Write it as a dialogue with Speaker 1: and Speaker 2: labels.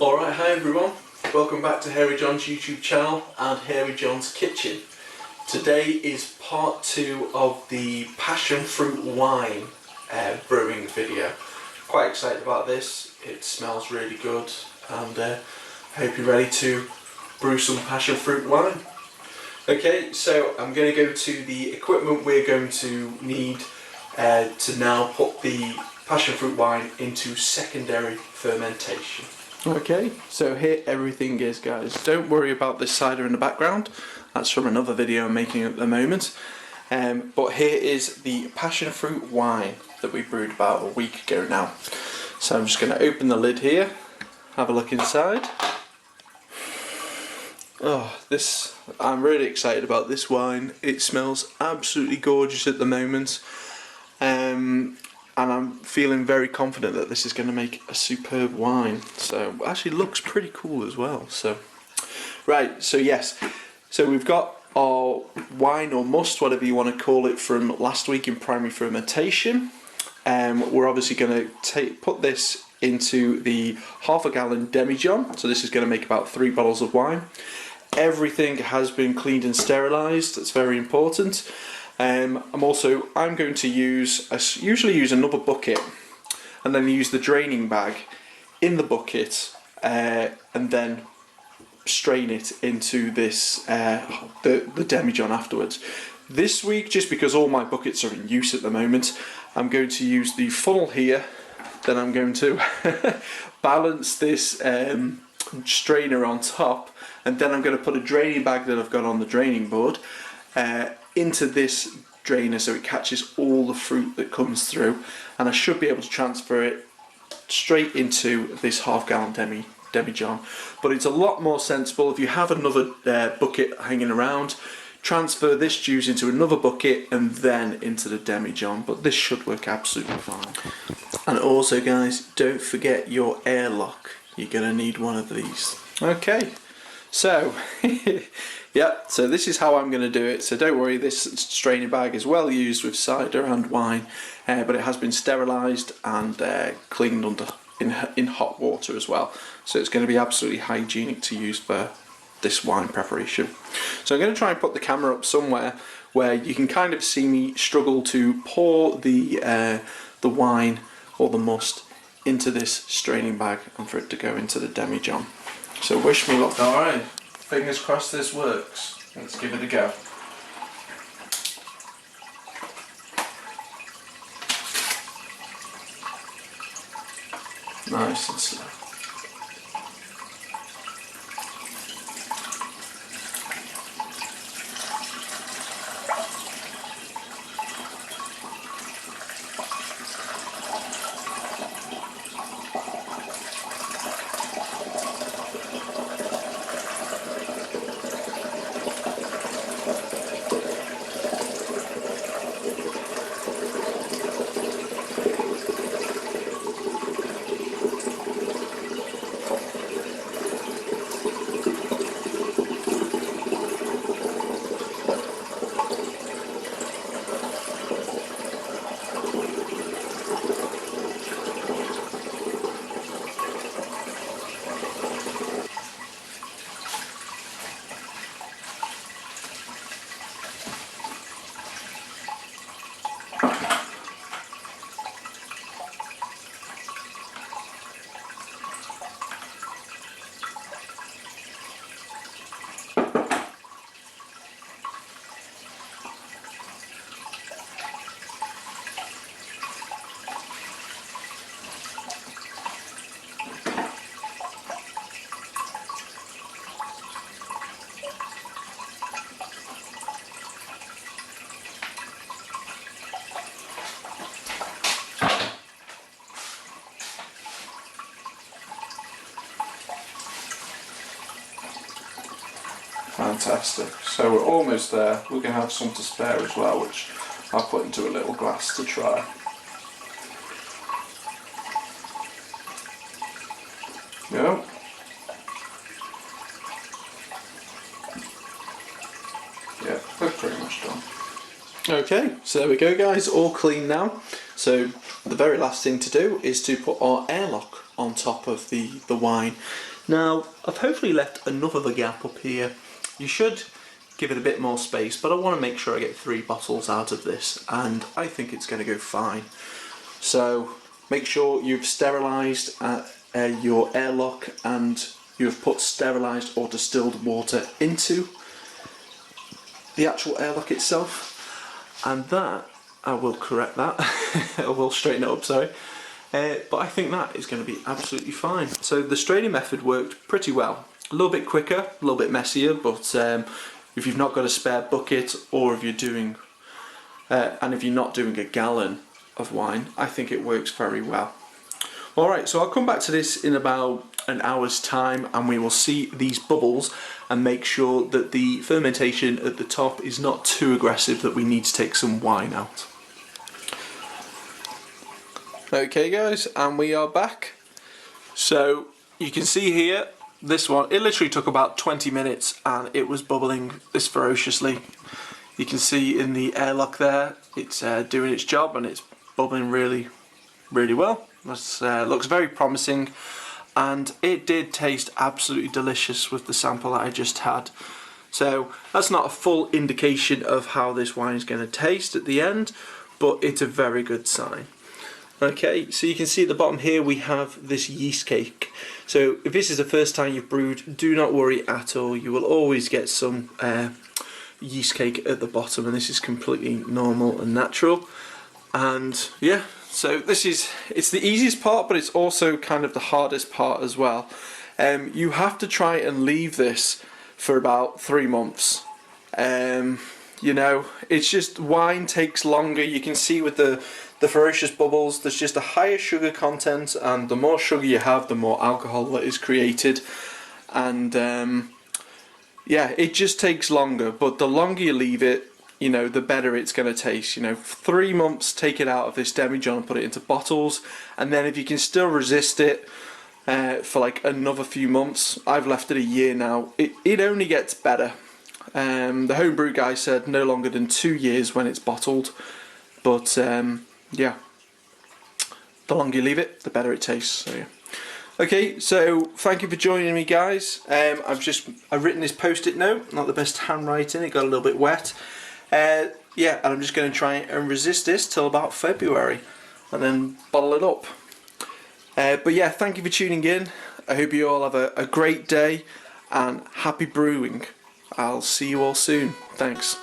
Speaker 1: Alright, hi everyone, welcome back to Hairy John's YouTube channel and Hairy John's Kitchen. Today is part 2 of the passion fruit wine brewing video. Quite excited about this, it smells really good and I hope you're ready to brew some passion fruit wine. Okay, so I'm going to go to the equipment we're going to need to now put the passion fruit wine into secondary fermentation. Okay, so here everything is, guys. Don't worry about this cider in the background, that's from another video I'm making at the moment. But here is the passion fruit wine that we brewed about a week ago now. So I'm just going to open the lid here, have a look inside. Oh, I'm really excited about this wine. It smells absolutely gorgeous at the moment. And I'm feeling very confident that this is going to make a superb wine. So actually looks pretty cool as well. So right, so yes, so we've got our wine or must, whatever you want to call it, from last week in primary fermentation. We're obviously going to put this into the half a gallon Demijohn. So this is going to make about 3 bottles of wine. Everything has been cleaned and sterilised. That's very important. I'm going to usually use another bucket and then use the draining bag in the bucket and then strain it into this the Demijohn afterwards. This week, just because all my buckets are in use at the moment, I'm going to use the funnel here. Then I'm going to balance this strainer on top, and then I'm going to put a draining bag that I've got on the draining board into this drainer so it catches all the fruit that comes through, and I should be able to transfer it straight into this half gallon Demijohn. But it's a lot more sensible if you have another bucket hanging around, transfer this juice into another bucket and then into the Demijohn, but this should work absolutely fine. And also, guys, don't forget your airlock. You're going to need one of these. Okay, so yeah, so this is how I'm going to do it. So don't worry, this straining bag is well used with cider and wine, but it has been sterilised and cleaned in hot water as well. So it's going to be absolutely hygienic to use for this wine preparation. So I'm going to try and put the camera up somewhere where you can kind of see me struggle to pour the wine or the must into this straining bag and for it to go into the Demijohn. So wish me luck. Alright, fingers crossed this works. Let's give it a go. Nice and slow. Fantastic. So we're almost there. We're going to have some to spare as well, which I'll put into a little glass to try. Yep. Yeah, we're pretty much done. Okay, so there we go, guys, all clean now. So the very last thing to do is to put our airlock on top of the wine. Now, I've hopefully left enough of a gap up here. You should give it a bit more space, but I want to make sure I get 3 bottles out of this, and I think it's going to go fine. So make sure you've sterilised your airlock and you've put sterilised or distilled water into the actual airlock itself, and that, I will correct that, I will straighten it up, sorry. But I think that is going to be absolutely fine. So the straining method worked pretty well. A little bit quicker, a little bit messier, but if you've not got a spare bucket, or if you're doing, and if you're not doing a gallon of wine, I think it works very well. Alright, so I'll come back to this in about an hour's time, and we will see these bubbles and make sure that the fermentation at the top is not too aggressive that we need to take some wine out. Okay guys, and we are back. So you can see here, this one, it literally took about 20 minutes and it was bubbling this ferociously. You can see in the airlock there, it's doing its job and it's bubbling really, really well. This looks very promising, and it did taste absolutely delicious with the sample that I just had. So that's not a full indication of how this wine is going to taste at the end, but it's a very good sign. Okay, so you can see at the bottom here we have this yeast cake. So if this is the first time you've brewed, do not worry at all. You will always get some yeast cake at the bottom, and this is completely normal and natural. And yeah, so it's the easiest part, but it's also kind of the hardest part as well. You have to try and leave this for about 3 months. You know, it's just, wine takes longer. You can see with the ferocious bubbles, there's just a higher sugar content, and the more sugar you have, the more alcohol that is created. And yeah, it just takes longer, but the longer you leave it, you know, the better it's going to taste. You know, 3 months, take it out of this Demijohn and put it into bottles, and then if you can still resist it for like another few months, I've left it a year now, it only gets better. The homebrew guy said no longer than 2 years when it's bottled, but yeah, the longer you leave it, the better it tastes. So yeah. Okay, so thank you for joining me, guys. I've written this post-it note, not the best handwriting, it got a little bit wet. Yeah, and I'm just going to try and resist this till about February, and then bottle it up. But yeah, thank you for tuning in. I hope you all have a great day, and happy brewing. I'll see you all soon. Thanks.